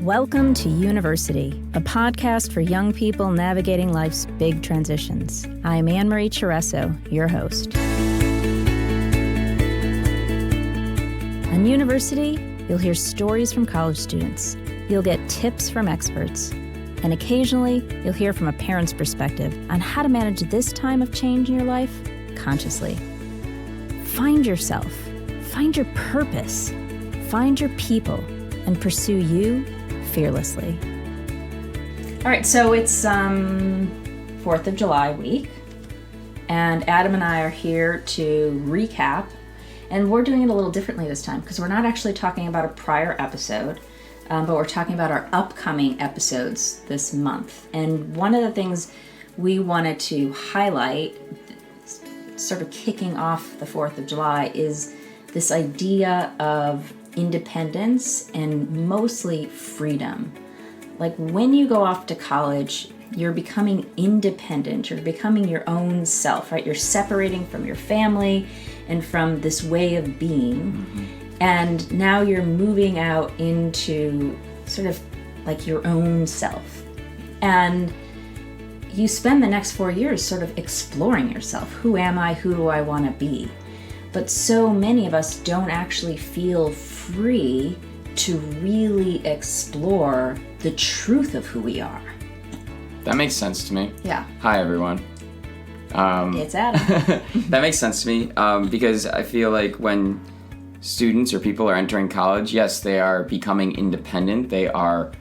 Welcome to University, a podcast for young people navigating life's big transitions. I'm Annmarie Adam, your host. On University, you'll hear stories from college students. You'll get tips from experts. And occasionally, you'll hear from a parent's perspective on how to manage this time of change in your life consciously. Find yourself, find your purpose, find your people, and pursue you fearlessly. All right, so it's 4th of July week, and Adam and I are here to recap, and we're doing it a little differently this time because we're not actually talking about a prior episode, but we're talking about our upcoming episodes this month. And one of the things we wanted to highlight, sort of kicking off the 4th of July, is this idea of independence and mostly freedom. Like when you go off to college, you're becoming independent, you're becoming your own self, right? You're separating from your family and from this way of being. Mm-hmm. And now you're moving out into sort of like your own self. And you spend the next 4 years sort of exploring yourself. Who am I? Who do I want to be? But so many of us don't actually feel free to really explore the truth of who we are. That makes sense to me. Yeah. Hi, everyone. It's Adam. That makes sense to me because I feel like when students or people are entering college, yes, they are becoming independent. They are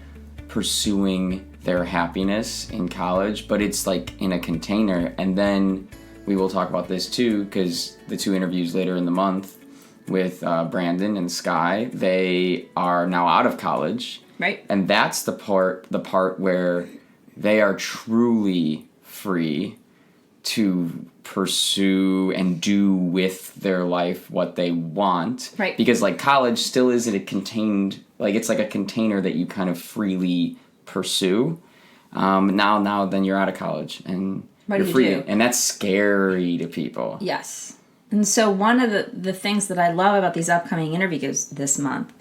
pursuing their happiness in college, but it's like in a container. And then we will talk about this too, because the two interviews later in the month with Brandon and Sky, they are now out of college. Right. And that's the part where they are truly free to pursue and do with their life what they want. Right. Because like college still isn't a contained, like it's like a container that you kind of freely pursue. Now then you're out of college and you're free. And that's scary to people. Yes. And so one of the things that I love about these upcoming interviews this month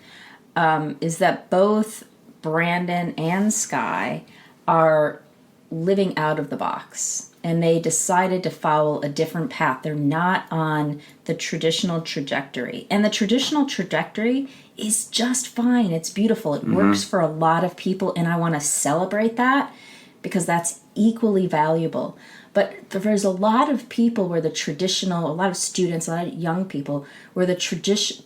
is that both Brandon and Sky are living out of the box. And they decided to follow a different path. They're not on the traditional trajectory. And the traditional trajectory is just fine. It's beautiful. It works for a lot of people, and I want to celebrate that because that's equally valuable. But there's a lot of people where a lot of students, a lot of young people, where the traditional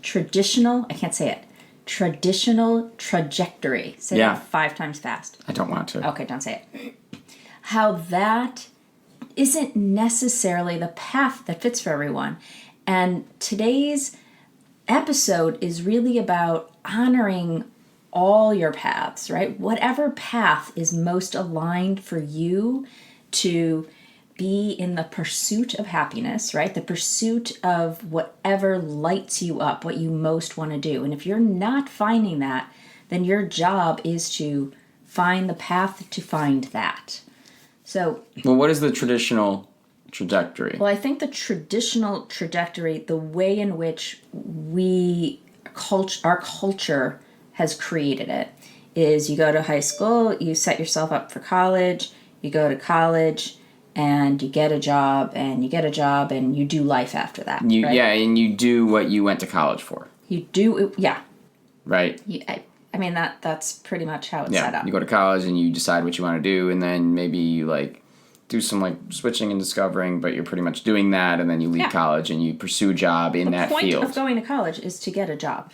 trajectory, say that 5 times fast. I don't want to. Okay, don't say it. How that isn't necessarily the path that fits for everyone. And today's episode is really about honoring all your paths, right? Whatever path is most aligned for you to be in the pursuit of happiness, right? The pursuit of whatever lights you up, what you most want to do. And if you're not finding that, then your job is to find the path to find that. So, well, what is the traditional trajectory? Well, I think the traditional trajectory, the way in which our culture has created it, is you go to high school, you set yourself up for college, you go to college, and you get a job, and you do life after that. Right? Yeah, and you do what you went to college for. You do, yeah. Right. I mean, that's pretty much how it's set up. You go to college and you decide what you want to do, and then maybe you like do some like switching and discovering, but you're pretty much doing that, and then you leave college and you pursue a job in that field. The point of going to college is to get a job.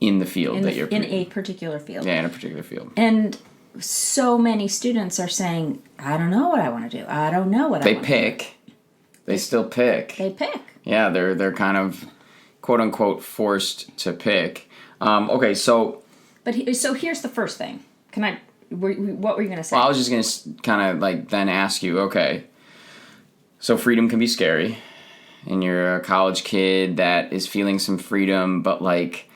In the field in a particular field. Yeah, in a particular field. And so many students are saying, I don't know what I want to do. I don't know what I want to do. They pick. They still pick. They pick. Yeah, they're kind of quote unquote forced to pick. Okay, so. So here's the first thing. What were you going to say? Well, I was just going to kind of like then ask you, okay, so freedom can be scary, and you're a college kid that is feeling some freedom, but like,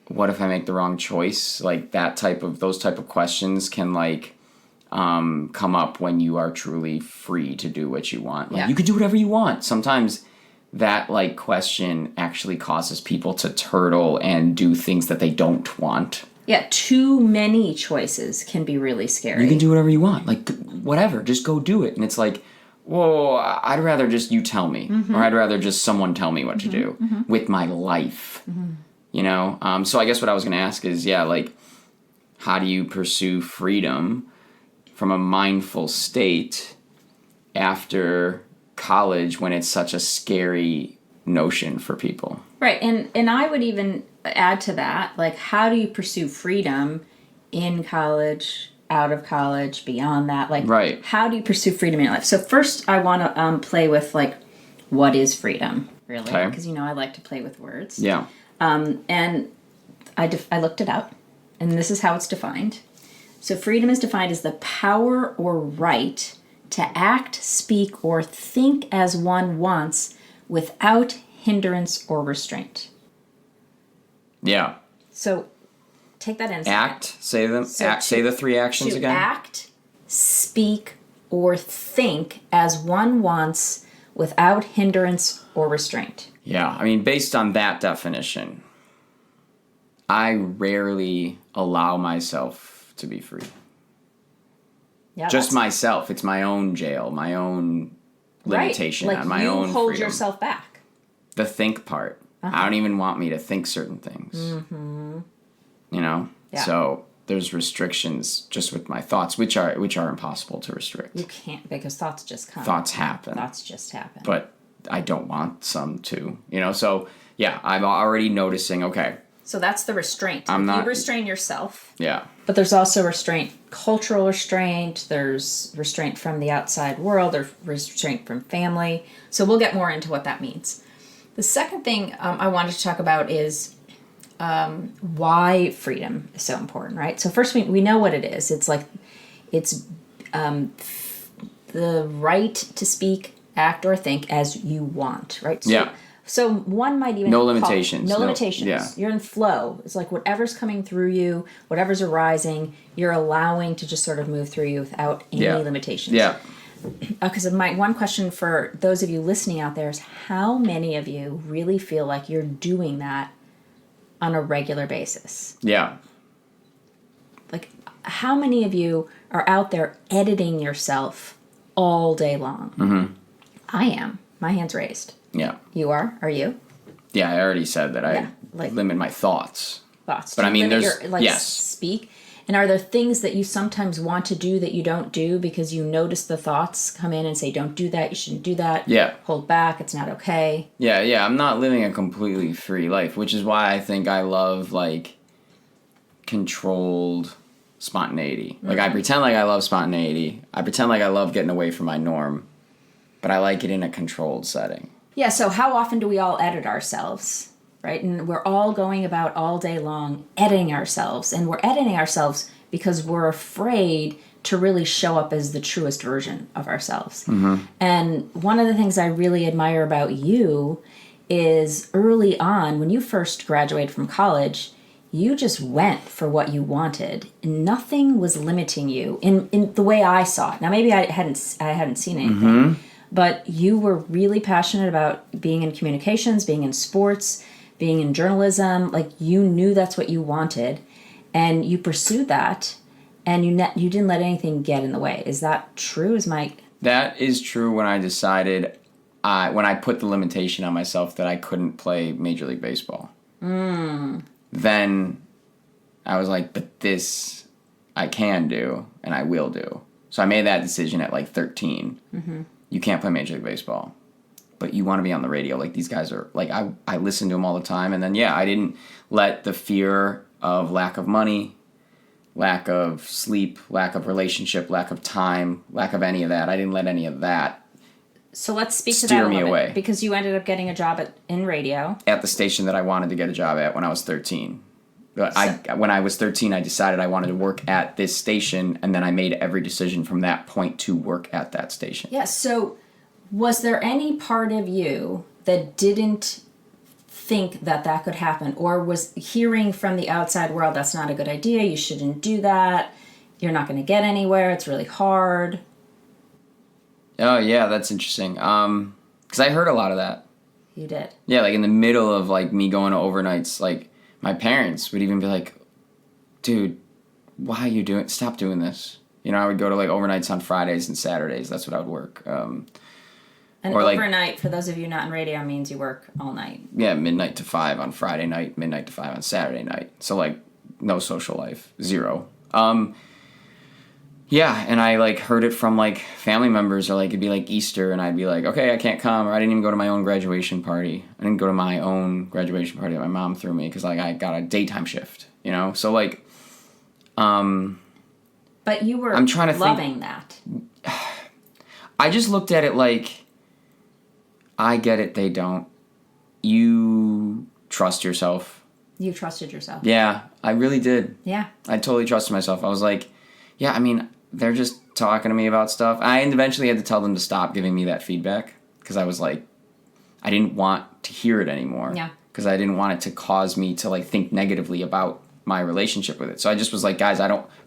what if I make the wrong choice? Like those type of questions can like come up when you are truly free to do what you want. Like you can do whatever you want. Sometimes that like question actually causes people to turtle and do things that they don't want. Yeah, too many choices can be really scary. You can do whatever you want. Like, whatever. Just go do it. And it's like, whoa, I'd rather just you tell me. Or I'd rather just someone tell me what to do with my life. You know? So I guess what I was going to ask is, like, how do you pursue freedom from a mindful state after college when it's such a scary notion for people? Right. And I would even add to that, like, how do you pursue freedom in college, out of college, beyond that? Like, right. How do you pursue freedom in your life? So first I want to play with, like, what is freedom, really? Because, I like to play with words. Yeah. And I looked it up, and this is how it's defined. So freedom is defined as the power or right to act, speak, or think as one wants without hindrance or restraint. Yeah. So take that in. Act, say them. Say the three actions again. Act, speak, or think as one wants without hindrance or restraint. Yeah, I mean, based on that definition, I rarely allow myself to be free. Yeah, just myself. It's my own jail, my own limitation on my own freedom. You hold yourself back. The think part. I don't even want me to think certain things. Mm-hmm. You know? Yeah. So there's restrictions just with my thoughts, which are impossible to restrict. You can't, because thoughts just come. Thoughts happen. Thoughts just happen. But I don't want some to, So, yeah, I'm already noticing, okay. So that's the restraint. You restrain yourself. Yeah. But there's also restraint, cultural restraint. There's restraint from the outside world. There's restraint from family. So we'll get more into what that means. The second thing I wanted to talk about is why freedom is so important, right? So first, we know what it is. It's the right to speak, act, or think as you want, right? So one might even... No limitations. No limitations. Yeah. You're in flow. It's like whatever's coming through you, whatever's arising, you're allowing to just sort of move through you without any limitations. Yeah. Because my one question for those of you listening out there is, how many of you really feel like you're doing that on a regular basis? Yeah. Like, how many of you are out there editing yourself all day long? Mm-hmm. I am. My hand's raised. Yeah. You are? Are you? Yeah, I already said that I limit my thoughts. But I mean, there's... yes. Speak. And are there things that you sometimes want to do that you don't do because you notice the thoughts come in and say, don't do that, you shouldn't do that. Yeah. Hold back, it's not okay. Yeah, I'm not living a completely free life, which is why I think I love, like, controlled spontaneity. Mm-hmm. Like, I pretend like I love spontaneity. I pretend like I love getting away from my norm. But I like it in a controlled setting. Yeah, so how often do we all edit ourselves? Right? And we're all going about all day long editing ourselves. And we're editing ourselves because we're afraid to really show up as the truest version of ourselves. Mm-hmm. And one of the things I really admire about you is early on, when you first graduated from college, you just went for what you wanted. And nothing was limiting you in the way I saw it. Now, maybe I hadn't seen anything. Mm-hmm. But you were really passionate about being in communications, being in sports, being in journalism. Like, you knew that's what you wanted, and you pursued that, and you didn't let anything get in the way. Is that true? That is true. When I decided, when I put the limitation on myself that I couldn't play Major League Baseball, then I was like, but this I can do, and I will do. So I made that decision at like 13. Mm-hmm. You can't play Major League Baseball, but you want to be on the radio. Like, these guys are, like, I listen to them all the time. And then, I didn't let the fear of lack of money, lack of sleep, lack of relationship, lack of time, lack of any of that. I didn't let any of that So let's speak to that a little away. bit. Because you ended up getting a job in radio. At the station that I wanted to get a job at when I was 13. When I was 13, I decided I wanted to work at this station, and then I made every decision from that point to work at that station. Yeah, so was there any part of you that didn't think that could happen, or was hearing from the outside world, that's not a good idea, you shouldn't do that, you're not going to get anywhere, it's really hard? Oh, yeah, that's interesting. Because I heard a lot of that. You did? Yeah, like in the middle of like me going to overnights, like my parents would even be like, dude, why are you stop doing this? You know, I would go to like overnights on Fridays and Saturdays. That's what I would work. And or overnight, for those of you not in radio, means you work all night. Yeah, midnight to 5 on Friday night, midnight to 5 on Saturday night. So like no social life, zero. Yeah, and I like heard it from like family members, or like it'd be like Easter, and I'd be like, okay, I can't come, or I didn't even go to my own graduation party. I didn't go to my own graduation party that my mom threw me because like I got a daytime shift, you know. So like, But you were I'm trying to loving that. I just looked at it like, I get it, they don't. You trust yourself. You trusted yourself. Yeah, I really did. Yeah. I totally trusted myself. I was like, yeah, I mean, they're just talking to me about stuff. I eventually had to tell them to stop giving me that feedback because I was like, I didn't want to hear it anymore. Yeah. Because I didn't want it to cause me to like think negatively about my relationship with it. So I just was like, guys,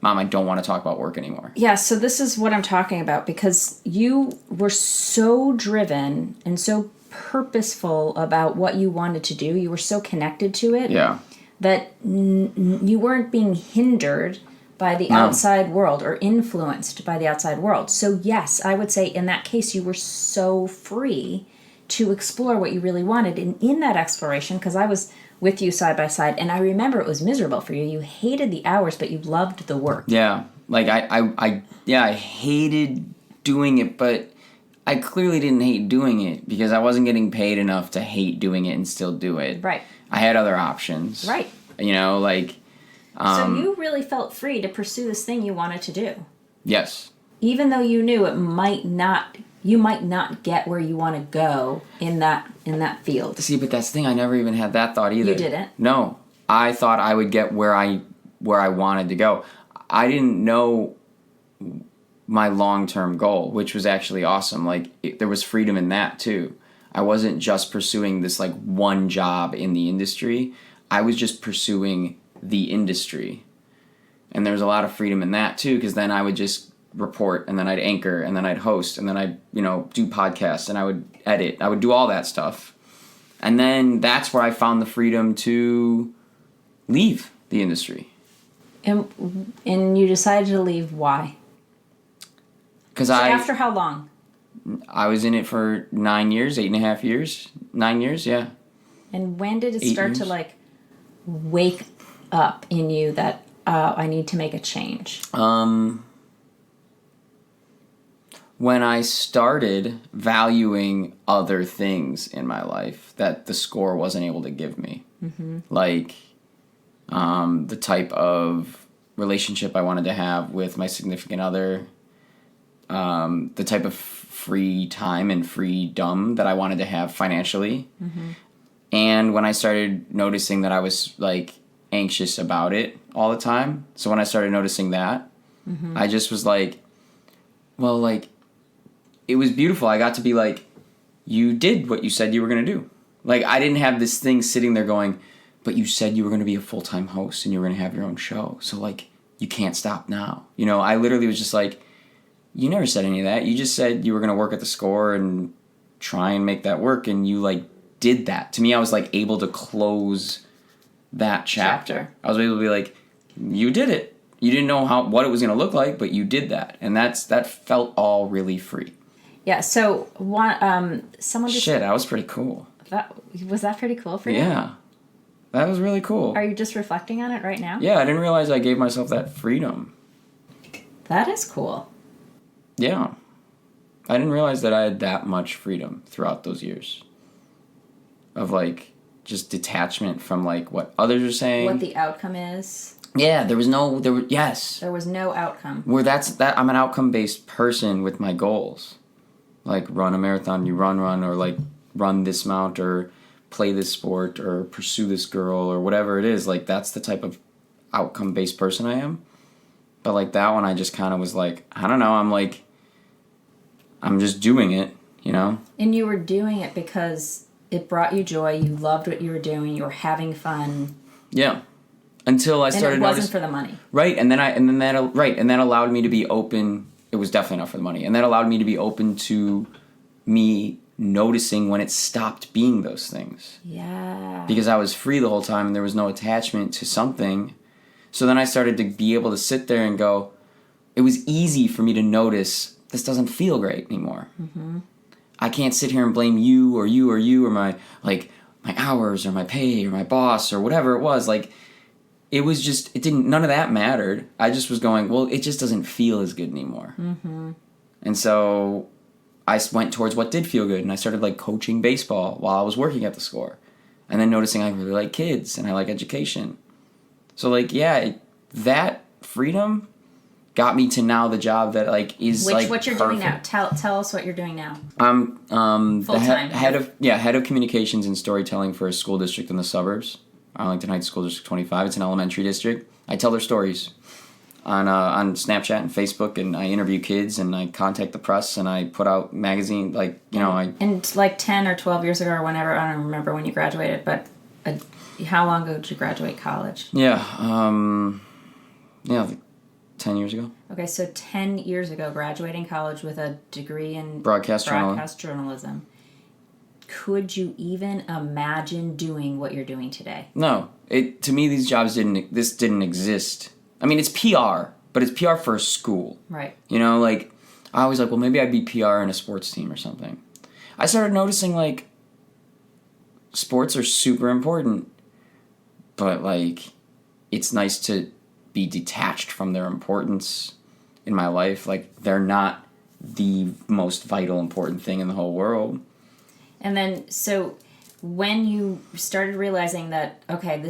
Mom, I don't want to talk about work anymore. Yeah, so this is what I'm talking about, because you were so driven and so purposeful about what you wanted to do. You were so connected to it. Yeah. That you weren't being hindered by the outside world or influenced by the outside world. So yes, I would say in that case you were so free to explore what you really wanted. And in that exploration, because I was with you side by side, and I remember it was miserable for you. You hated the hours, but you loved the work. Yeah. Like I hated doing it, but I clearly didn't hate doing it because I wasn't getting paid enough to hate doing it and still do it. Right. I had other options. Right. You know, like... so you really felt free to pursue this thing you wanted to do. Yes. Even though you knew you might not get where you want to go in that field. See, but that's the thing. I never even had that thought either. You didn't? No. I thought I would get where I wanted to go. I didn't know my long-term goal, which was actually awesome. Like, there was freedom in that, too. I wasn't just pursuing this, like, one job in the industry. I was just pursuing the industry. And there was a lot of freedom in that, too, because then I would just report, and then I'd anchor, and then I'd host, and then I'd, do podcasts, and I would edit. I would do all that stuff. And then that's where I found the freedom to leave the industry. And you decided to leave. Why? Because after how long? I was in it for 9 years, 8.5 years. 9 years, yeah. And when did it 8 start years. to like wake up in you that I need to make a change? When I started valuing other things in my life that the score wasn't able to give me. Mm-hmm. Like the type of relationship I wanted to have with my significant other, the type of free time and freedom that I wanted to have financially. Mm-hmm. And when I started noticing that I was like anxious about it all the time. So when I started noticing that, mm-hmm. I just was like, well, like, it was beautiful. I got to be like, you did what you said you were going to do. Like, I didn't have this thing sitting there going, but you said you were going to be a full-time host and you were going to have your own show. So, like, you can't stop now. I literally was just like, you never said any of that. You just said you were going to work at the score and try and make that work. And you, like, did that. To me, I was, like, able to close that chapter. I was able to be like, you did it. You didn't know what it was going to look like, but you did that. And that felt all really free. Yeah, so someone just... Shit, that was pretty cool. Was that pretty cool for you? Yeah. That was really cool. Are you just reflecting on it right now? Yeah, I didn't realize I gave myself that freedom. That is cool. Yeah. I didn't realize that I had that much freedom throughout those years. Of, like, just detachment from, like, what others are saying. What the outcome is. Yeah, yes. There was no outcome. Where I'm an outcome-based person with my goals. Like, run a marathon, you run, or, like, run this amount, or play this sport, or pursue this girl, or whatever it is. Like, that's the type of outcome-based person I am. But, like, that one, I just kind of was like, I don't know, I'm just doing it, And you were doing it because it brought you joy, you loved what you were doing, you were having fun. Yeah. Until I started noticing... And it wasn't for the money. Right, and that allowed me to be open... It was definitely not for the money. And that allowed me to be open to me noticing when it stopped being those things. Yeah. Because I was free the whole time and there was no attachment to something. So then I started to be able to sit there and go, it was easy for me to notice this doesn't feel great anymore. Mm-hmm. I can't sit here and blame you or my hours or my pay or my boss or whatever it was. Like, it was just, none of that mattered. I just was going, well, it just doesn't feel as good anymore. Mm-hmm. And so I went towards what did feel good, and I started like coaching baseball while I was working at the score. And then noticing I really like kids and I like education. So like, yeah, that freedom got me to now the job that like is what you're doing now. Tell us what you're doing now. I'm Full-time. the head of communications and storytelling for a school district in the suburbs, Arlington Heights School District 25. It's an elementary district. I tell their stories on Snapchat and Facebook, and I interview kids, and I contact the press, and I put out magazine, And like 10 or 12 years ago or whenever, I don't remember when you graduated, but how long ago did you graduate college? Yeah, 10 years ago. Okay, so 10 years ago, graduating college with a degree in broadcast journalism. Could you even imagine doing what you're doing today? No. To me, these jobs didn't exist. I mean, it's PR, but it's PR for a school. Right. You know, like, I was like, well, maybe I'd be PR in a sports team or something. I started noticing, like, sports are super important, but, like, it's nice to be detached from their importance in my life. Like, they're not the most vital, important thing in the whole world. And then, so when you started realizing that, okay,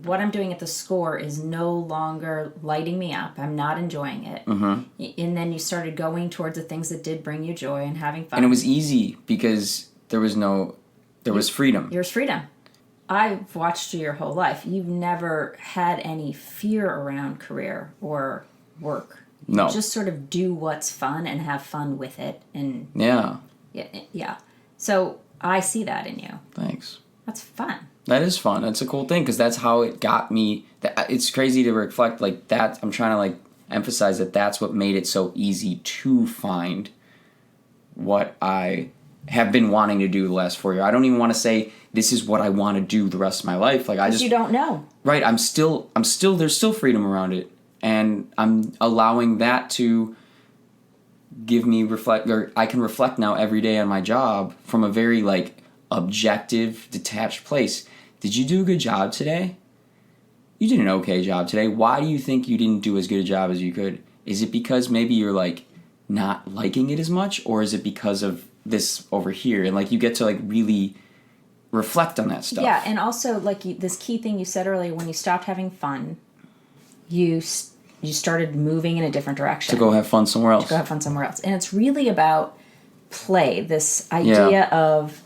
what I'm doing at the score is no longer lighting me up, I'm not enjoying it, and then you started going towards the things that did bring you joy and having fun. And it was easy because there was freedom. There's freedom. I've watched you your whole life. You've never had any fear around career or work. No. You just sort of do what's fun and have fun with it. And yeah. Yeah. So I see that in you. Thanks. That's fun. That is fun. That's a cool thing because that's how it got me. It's crazy to reflect like that. I'm trying to like emphasize that that's what made it so easy to find what I have been wanting to do the last 4 years. I don't even want to say this is what I want to do the rest of my life. Like you don't know. Right. There's still freedom around it. And I'm allowing that to give me I can reflect now every day on my job from a very like objective, detached place. Did you do a good job today? You did an okay job today. Why do you think you didn't do as good a job as you could? Is it because maybe you're like not liking it as much, or is it because of this over here? And like you get to like really reflect on that stuff. Yeah, and also like this key thing you said earlier, when you stopped having fun, you started moving in a different direction. To go have fun somewhere else. And it's really about play, this idea of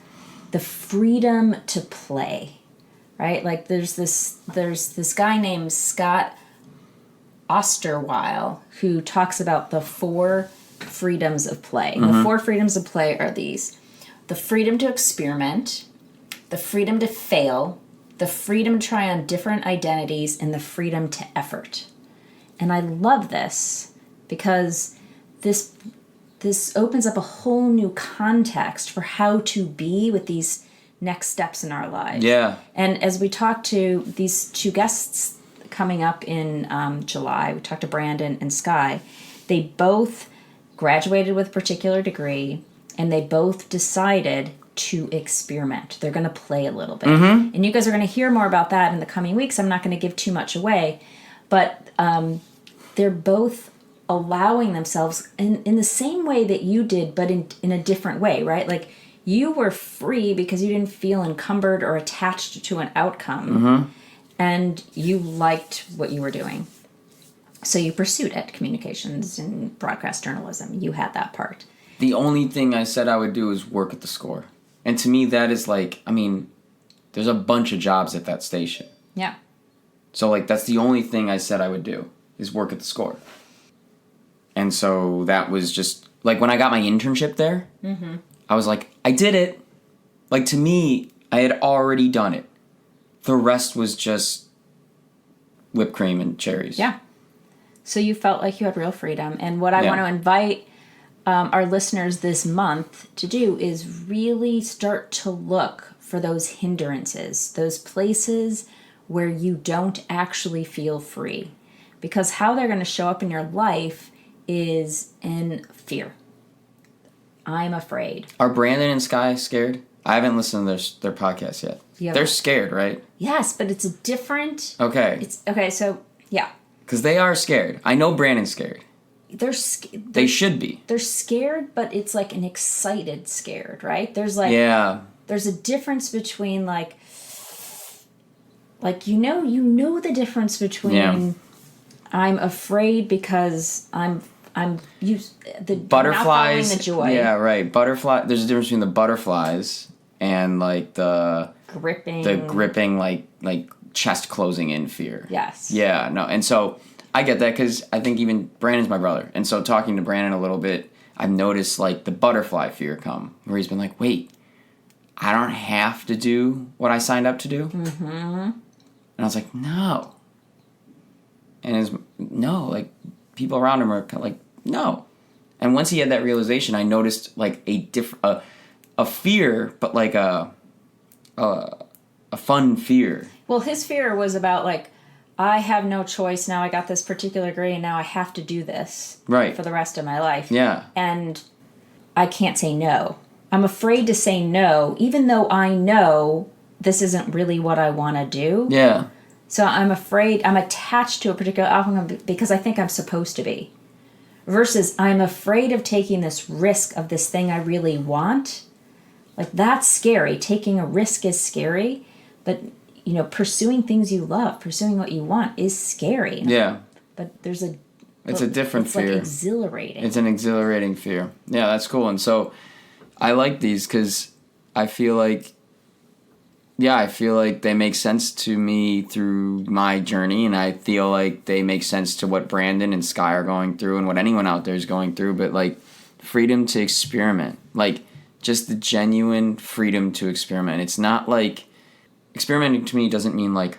the freedom to play, right? Like there's this guy named Scott Osterweil who talks about the 4 freedoms of play. Mm-hmm. The 4 freedoms of play are these: the freedom to experiment, the freedom to fail, the freedom to try on different identities, and the freedom to effort. And I love this because this opens up a whole new context for how to be with these next steps in our lives. Yeah. And as we talk to these 2 guests coming up in July, we talked to Brandon and Sky. They both graduated with a particular degree, and they both decided to experiment. They're going to play a little bit. Mm-hmm. And you guys are going to hear more about that in the coming weeks. I'm not going to give too much away. But they're both allowing themselves in the same way that you did, but in a different way, right? Like you were free because you didn't feel encumbered or attached to an outcome. Mm-hmm. And you liked what you were doing. So you pursued it, communications and broadcast journalism. You had that part. The only thing I said I would do is work at the score. And to me, that is like, I mean, there's a bunch of jobs at that station. Yeah. So, like, that's the only thing I said I would do, is work at the score. And so that was just, like, when I got my internship there, mm-hmm. I was like, I did it. Like, to me, I had already done it. The rest was just whipped cream and cherries. Yeah. So you felt like you had real freedom. And what I want to invite our listeners this month to do is really start to look for those hindrances, those places where you don't actually feel free. Because how they're going to show up in your life is in fear. I'm afraid. Are Brandon and Sky scared? I haven't listened to their podcast yet. They're scared, right? Yes, but it's a different... Okay. So, yeah. Because they are scared. I know Brandon's scared. They should be. They're scared, but it's like an excited scared, right? There's like... Yeah. There's a difference between like you know the difference between I'm afraid because I'm the butterflies. Not the joy. Yeah, right. Butterfly. There's a difference between the butterflies and like the gripping like chest closing in fear. Yes. Yeah. No. And so I get that because I think even Brandon's my brother, and so talking to Brandon a little bit, I've noticed like the butterfly fear come where he's been like, wait, I don't have to do what I signed up to do. Mm-hmm. And I was like, no. And like people around him are kind of like, no. And once he had that realization, I noticed like a fear, but like a fun fear. Well, his fear was about like, I have no choice now. I got this particular grade, and now I have to do this for the rest of my life. Yeah. And I can't say no. I'm afraid to say no, even though I know this isn't really what I want to do. Yeah. So I'm afraid, I'm attached to a particular outcome because I think I'm supposed to be. Versus I'm afraid of taking this risk of this thing I really want. Like, that's scary. Taking a risk is scary. But, pursuing things you love, pursuing what you want is scary. Yeah. But it's a different fear. It's like exhilarating. It's an exhilarating fear. Yeah, that's cool. And so I like these because I feel like they make sense to me through my journey, and I feel like they make sense to what Brandon and Sky are going through and what anyone out there is going through. But like freedom to experiment, like just the genuine freedom to experiment. It's not like experimenting to me doesn't mean like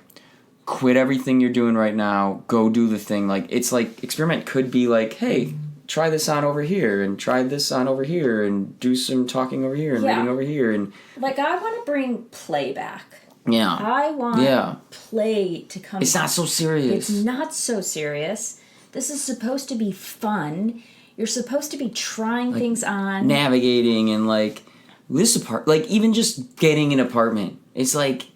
quit everything you're doing right now, go do the thing. Like it's like experiment could be like, hey, try this on over here and try this on over here and do some talking over here and reading over here. And like, I want to bring play back. Yeah. I want play to come It's back. not so serious. It's not so serious. This is supposed to be fun. You're supposed to be trying things on. Navigating and like like even just getting an apartment. It's like,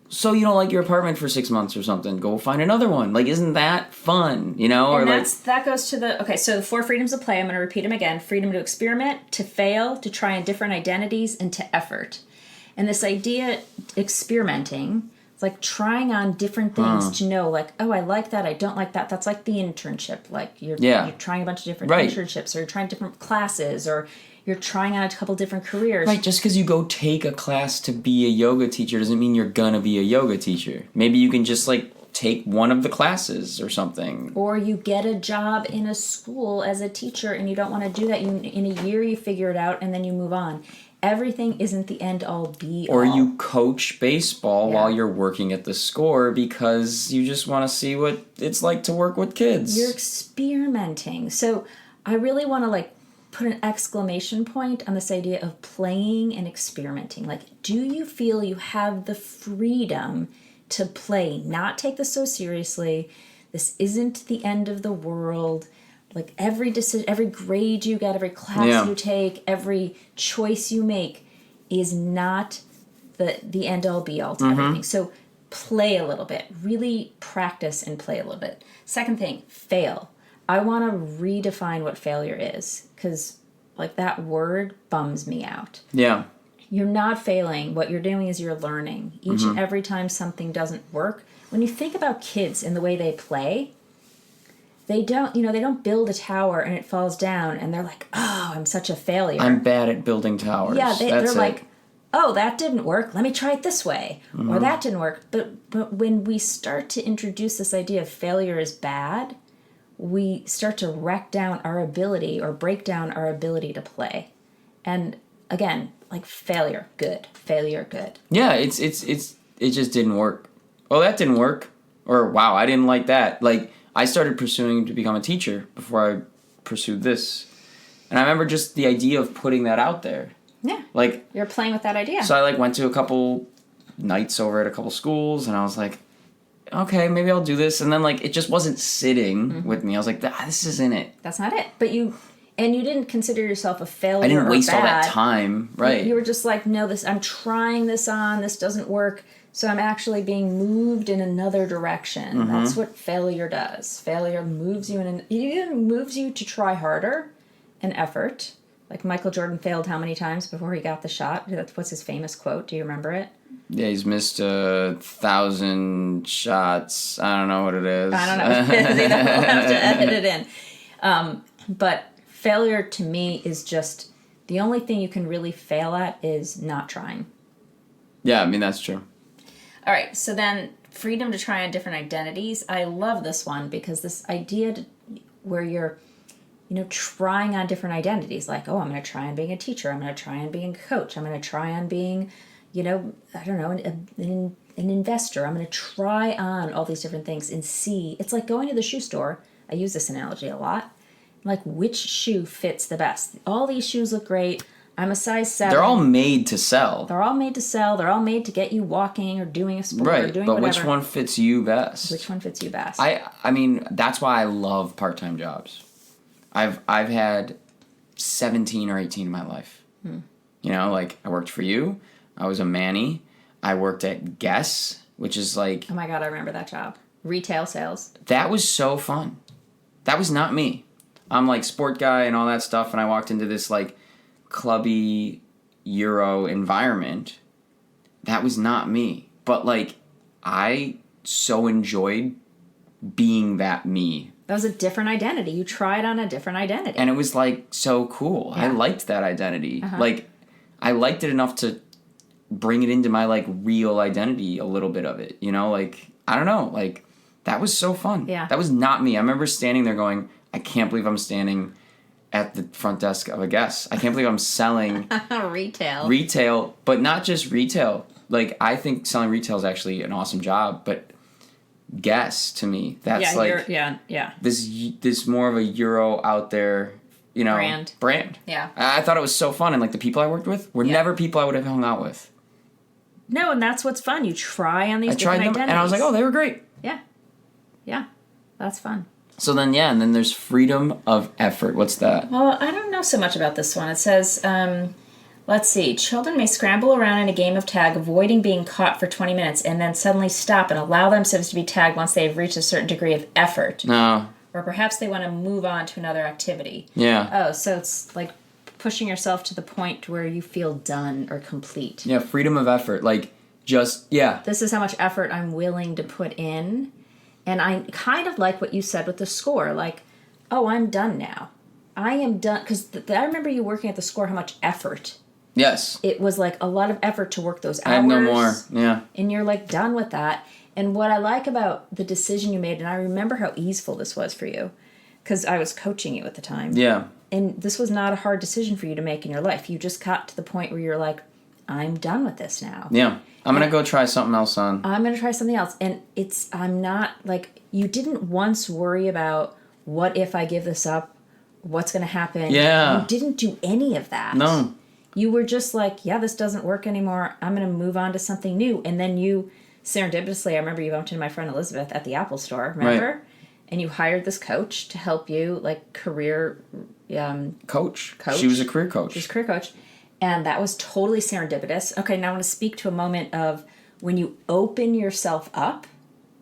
so you don't like your apartment for 6 months or something, go find another one. Like, isn't that fun, And or that goes to so the 4 freedoms of play, I'm going to repeat them again. Freedom to experiment, to fail, to try on different identities, and to effort. And this idea, experimenting, it's like trying on different things to know, like, oh, I like that, I don't like that. That's like the internship. Like, you're trying a bunch of different internships, or you're trying different classes, or you're trying out a couple different careers. Right, just because you go take a class to be a yoga teacher doesn't mean you're gonna be a yoga teacher. Maybe you can just like take one of the classes or something. Or you get a job in a school as a teacher and you don't want to do that. In a year you figure it out and then you move on. Everything isn't the end all be all. Or you coach baseball while you're working at the score because you just want to see what it's like to work with kids. You're experimenting. So I really want to like put an exclamation point on this idea of playing and experimenting. Like, do you feel you have the freedom to play, not take this so seriously? This isn't the end of the world. Like, every decision, every grade you get, every class you take, every choice you make is not the end all be all to everything. So play a little bit, really practice and play a little bit. Second thing, fail. I want to redefine what failure is, because like that word bums me out. Yeah. You're not failing. What you're doing is you're learning. Each and every time something doesn't work. When you think about kids and the way they play, they don't build a tower and it falls down and they're like, oh, I'm such a failure. I'm bad at building towers. Yeah, they're like, oh, that didn't work. Let me try it this way. Or that didn't work. But when we start to introduce this idea of failure is bad, we start to wreck down our ability or break down our ability to play. And again, like failure, good. Failure, good. Yeah, it just didn't work. Oh, that didn't work. Or wow, I didn't like that. Like, I started pursuing to become a teacher before I pursued this. And I remember just the idea of putting that out there. Yeah. Like, you're playing with that idea. So I like went to a couple nights over at a couple schools and I was like, okay, maybe I'll do this. And then, like, it just wasn't sitting with me. I was like, this isn't it. That's not it. But you didn't consider yourself a failure. I didn't waste all that time. Right. You were just like, no, I'm trying this on. This doesn't work. So I'm actually being moved in another direction. Mm-hmm. That's what failure does. Failure moves you it either moves you to try harder, an effort. Like Michael Jordan failed how many times before he got the shot? What's his famous quote? Do you remember it? Yeah, he's missed 1,000 shots. I don't know what it is. I don't know. We'll have to edit it in. But failure to me is just the only thing you can really fail at is not trying. Yeah, I mean, that's true. All right, so then freedom to try on different identities. I love this one because this idea where you're, trying on different identities. Like, I'm going to try on being a teacher. I'm going to try on being a coach. I'm going to try on being, I don't know, an investor. I'm going to try on all these different things and see. It's like going to the shoe store. I use this analogy a lot. Like, which shoe fits the best? All these shoes look great. I'm a size 7. They're all made to sell. They're all made to sell. They're all made to get you walking or doing a sport or doing but whatever. which one fits you best? Which one fits you best? I mean, that's why I love part-time jobs. I've had 17 or 18 in my life. Like I worked for you. I was a Manny. I worked at Guess, which is like... Oh my God, I remember that job. Retail sales. That was so fun. That was not me. I'm like sport guy and all that stuff, and I walked into this like clubby Euro environment. That was not me. But like, I so enjoyed being that me. That was a different identity. You tried on a different identity. And it was like so cool. Yeah. I liked that identity. Like, I liked it enough to bring it into my like real identity, a little bit of it. Like, I don't know. Like, that was so fun. Yeah. That was not me. I remember standing there going, I can't believe I'm standing at the front desk of a Guess. I can't believe I'm selling retail, but not just retail. Like, I think selling retail is actually an awesome job, but Guess to me, that's this more of a Euro out there, brand. Yeah. I thought it was so fun, and like the people I worked with were never people I would have hung out with. No, and that's what's fun. You try on these different identities. And I was like, oh, they were great. Yeah, that's fun. So then, and then there's freedom of effort. What's that? Well, I don't know so much about this one. It says, let's see, children may scramble around in a game of tag, avoiding being caught for 20 minutes, and then suddenly stop and allow themselves to be tagged once they have reached a certain degree of effort. No. Or perhaps they want to move on to another activity. Yeah. Oh, so it's like pushing yourself to the point where you feel done or complete. Yeah, freedom of effort. Like, This is how much effort I'm willing to put in. And I kind of like what you said with the score. Like, oh, I'm done now. I am done. Because I remember you working at the score, how much effort. Yes. It was like a lot of effort to work those hours. I have no more. Yeah. And you're like done with that. And what I like about the decision you made, and I remember how easeful this was for you, because I was coaching you at the time. Yeah. And this was not a hard decision for you to make in your life. You just got to the point where you're like, I'm done with this now. Yeah. I'm going to go try something else on. I'm going to try something else. And I'm not, like, you didn't once worry about, what if I give this up? What's going to happen? Yeah. You didn't do any of that. No. You were just like, yeah, this doesn't work anymore. I'm going to move on to something new. And then you, serendipitously, I remember you bumped into my friend Elizabeth at the Apple store, remember? Right. And you hired this coach to help you, like, career... Coach. She was a career coach. She was a career coach. And that was totally serendipitous. Okay, now I want to speak to a moment of when you open yourself up,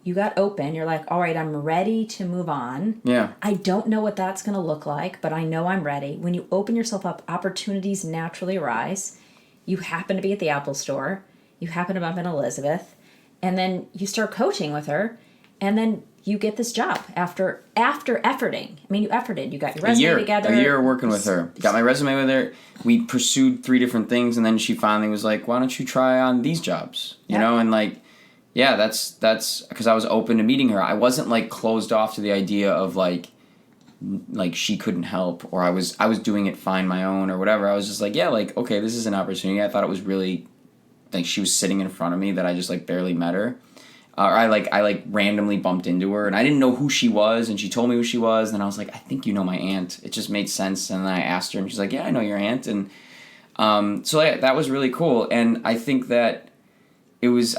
you got open, you're like, all right, I'm ready to move on. Yeah. I don't know what that's going to look like, but I know I'm ready. When you open yourself up, opportunities naturally arise. You happen to be at the Apple store. You happen to bump into Elizabeth. And then you start coaching with her. And then you get this job after efforting. I mean, you efforted. You got your resume together. A year working with her. Got my resume with her. We pursued 3 different things, and then she finally was like, why don't you try on these jobs? You know, and like, yeah, that's because I was open to meeting her. I wasn't like closed off to the idea of like she couldn't help, or I was doing it fine my own or whatever. I was just like, yeah, like, okay, this is an opportunity. I thought it was really, like, she was sitting in front of me that I just like barely met her. Or I randomly bumped into her, and I didn't know who she was, and she told me who she was, and I was like, I think you know my aunt. It just made sense, and then I asked her, and she's like, yeah, I know your aunt, and so that was really cool, and I think that it was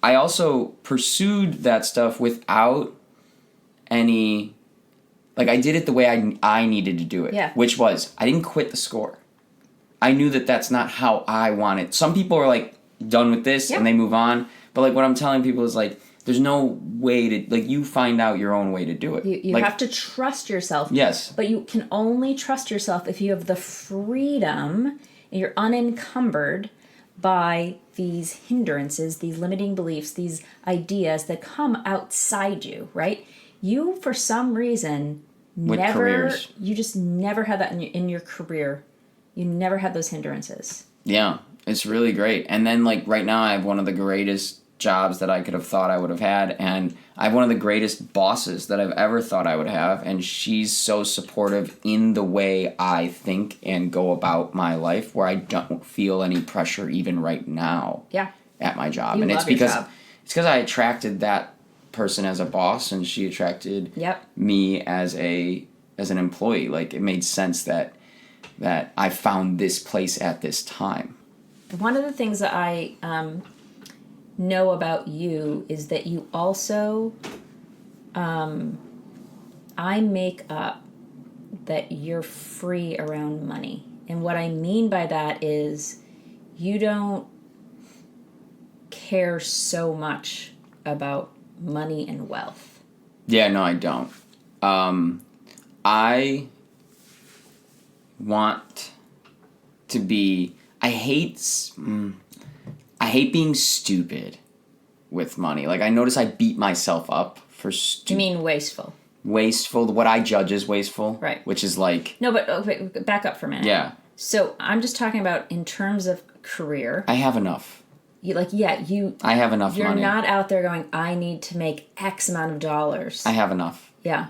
I also pursued that stuff without any, like, I did it the way I needed to do it. Yeah. Which was, I didn't quit the score. I knew that that's not how I wanted. Some people are like, done with this and they move on. But like what I'm telling people is like, there's no way to, like, you find out your own way to do it. You like, have to trust yourself. Yes. But you can only trust yourself if you have the freedom and you're unencumbered by these hindrances, these limiting beliefs, these ideas that come outside you, right? You, for some reason, With careers. you just never had that in your career. You never had those hindrances. Yeah, it's really great. And then, like, right now I have one of the greatest jobs that I could have thought I would have had, and I have one of the greatest bosses that I've ever thought I would have, and she's so supportive in the way I think and go about my life, where I don't feel any pressure even right now at my job. You and love it's because your job. it's because I attracted that person as a boss, and she attracted me as an employee. Like, it made sense that I found this place at this time. One of the things that I know about you is that you also, I make up that you're free around money. And what I mean by that is you don't care so much about money and wealth. Yeah, no, I don't. I want to be, I hate being stupid with money. Like, I notice I beat myself up for You mean wasteful? Wasteful, what I judge as wasteful. Right. Which is like... No, but okay, back up for a minute. Yeah. So I'm just talking about in terms of career. I have enough. I have enough You're money. not out there going, I need to make X amount of dollars. I have enough. Yeah.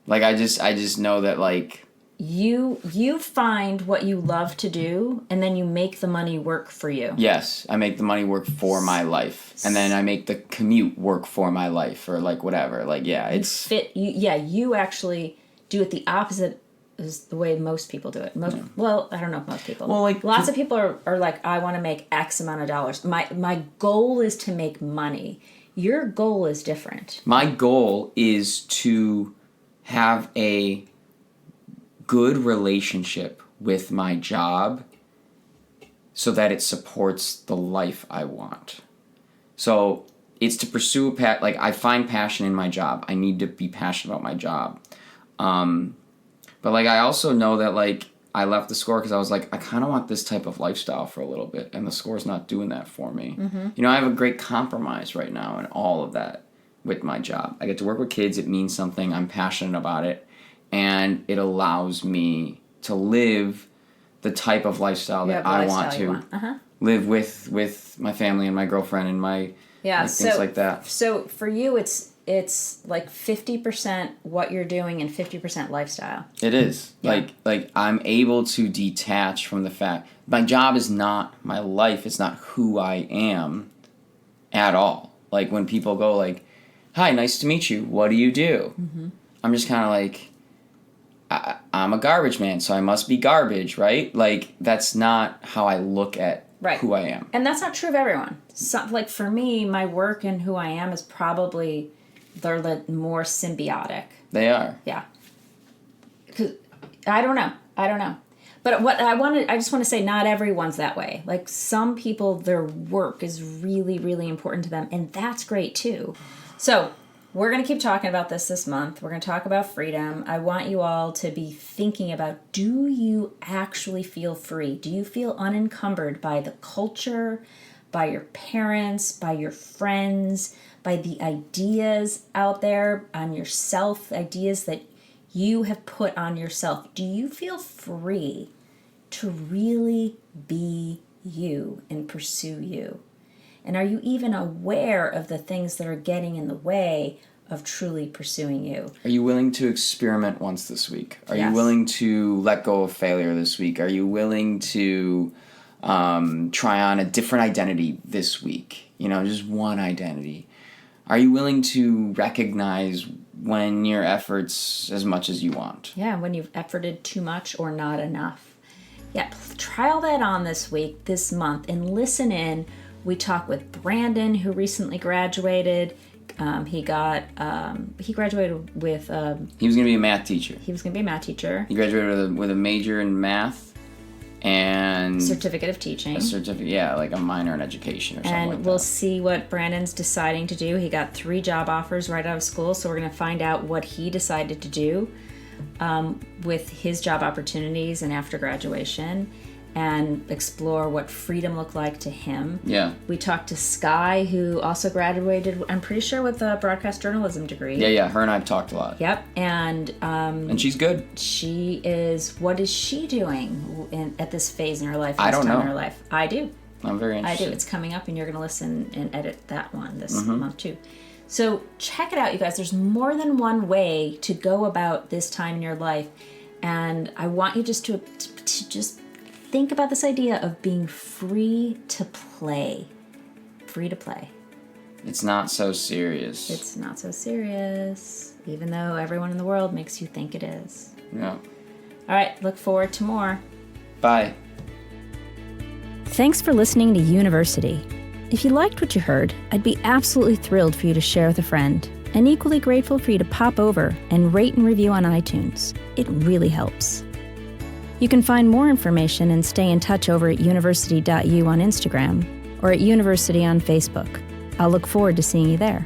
Like, I just know that, like... You find what you love to do, and then you make the money work for you. Yes, I make the money work for my life, and then I make the commute work for my life, or like whatever. Like, yeah, it's You actually do it the opposite is the way most people do it. Well, I don't know if most people. Well, like, lots of people are like, I want to make X amount of dollars. My goal is to make money. Your goal is different. My goal is to have a good relationship with my job so that it supports the life I want. So it's to pursue like, I find passion in my job. I need to be passionate about my job. But like, I also know that, like, I left the score because I was like, I kind of want this type of lifestyle for a little bit, and the score's not doing that for me. Mm-hmm. You know, I have a great compromise right now in all of that with my job. I get to work with kids. It means something. I'm passionate about it. And it allows me to live the type of lifestyle that I want to live with my family and my girlfriend and my things like that. So for you, it's like 50% what you're doing and 50% lifestyle. It is. Yeah. Like I'm able to detach from the fact my job is not my life. It's not who I am at all. Like, when people go like, "Hi, nice to meet you. What do you do?" Mm-hmm. I'm just kind of like, I'm a garbage man, so I must be garbage, right? Like, that's not how I look at who I am. And that's not true of everyone. So, like, for me, my work and who I am is probably, they're more symbiotic. They are. Yeah. 'Cause I don't know. But I just want to say, not everyone's that way. Like, some people, their work is really, really important to them, and that's great too. So, we're going to keep talking about this month. We're going to talk about freedom. I want you all to be thinking about, do you actually feel free? Do you feel unencumbered by the culture, by your parents, by your friends, by the ideas out there on yourself, ideas that you have put on yourself? Do you feel free to really be you and pursue you? And are you even aware of the things that are getting in the way of truly pursuing you? Are you willing to experiment once this week? Are Yes. you willing to let go of failure this week? Are you willing to try on a different identity this week? You know, just one identity. Are you willing to recognize when your efforts as much as you want? Yeah, when you've efforted too much or not enough. Yeah, try all that on this week, this month, and listen in We talk with Brandon, who recently graduated. He graduated with... he was going to be a math teacher. He was going to be a math teacher. He graduated with a major in math and... certificate of teaching. A certificate, yeah, like a minor in education or something like that. And we'll see what Brandon's deciding to do. He got 3 job offers right out of school, so we're going to find out what he decided to do with his job opportunities and after graduation, and explore what freedom looked like to him. Yeah. We talked to Sky, who also graduated, I'm pretty sure, with a broadcast journalism degree. Yeah, her and I have talked a lot. Yep, and she's good. What is she doing at this phase in her life? I don't know. In her life? I do. I'm very interested. I do. It's coming up, and you're going to listen and edit that one this month, too. So check it out, you guys. There's more than one way to go about this time in your life, and I want you just to just think about this idea of being free to play. Free to play. It's not so serious. It's not so serious, even though everyone in the world makes you think it is. Yeah. All right, look forward to more. Bye. Thanks for listening to University. If you liked what you heard, I'd be absolutely thrilled for you to share with a friend, and equally grateful for you to pop over and rate and review on iTunes. It really helps. You can find more information and stay in touch over at university.u on Instagram or at University on Facebook. I'll look forward to seeing you there.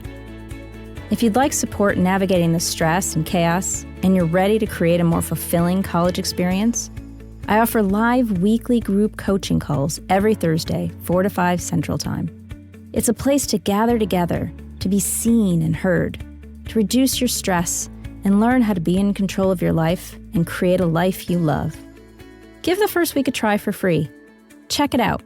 If you'd like support navigating the stress and chaos, and you're ready to create a more fulfilling college experience, I offer live weekly group coaching calls every Thursday, 4 to 5 Central Time. It's a place to gather together, to be seen and heard, to reduce your stress and learn how to be in control of your life and create a life you love. Give the first week a try for free. Check it out.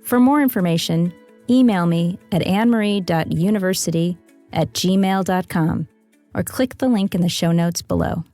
For more information, email me at annmarie.university@gmail.com or click the link in the show notes below.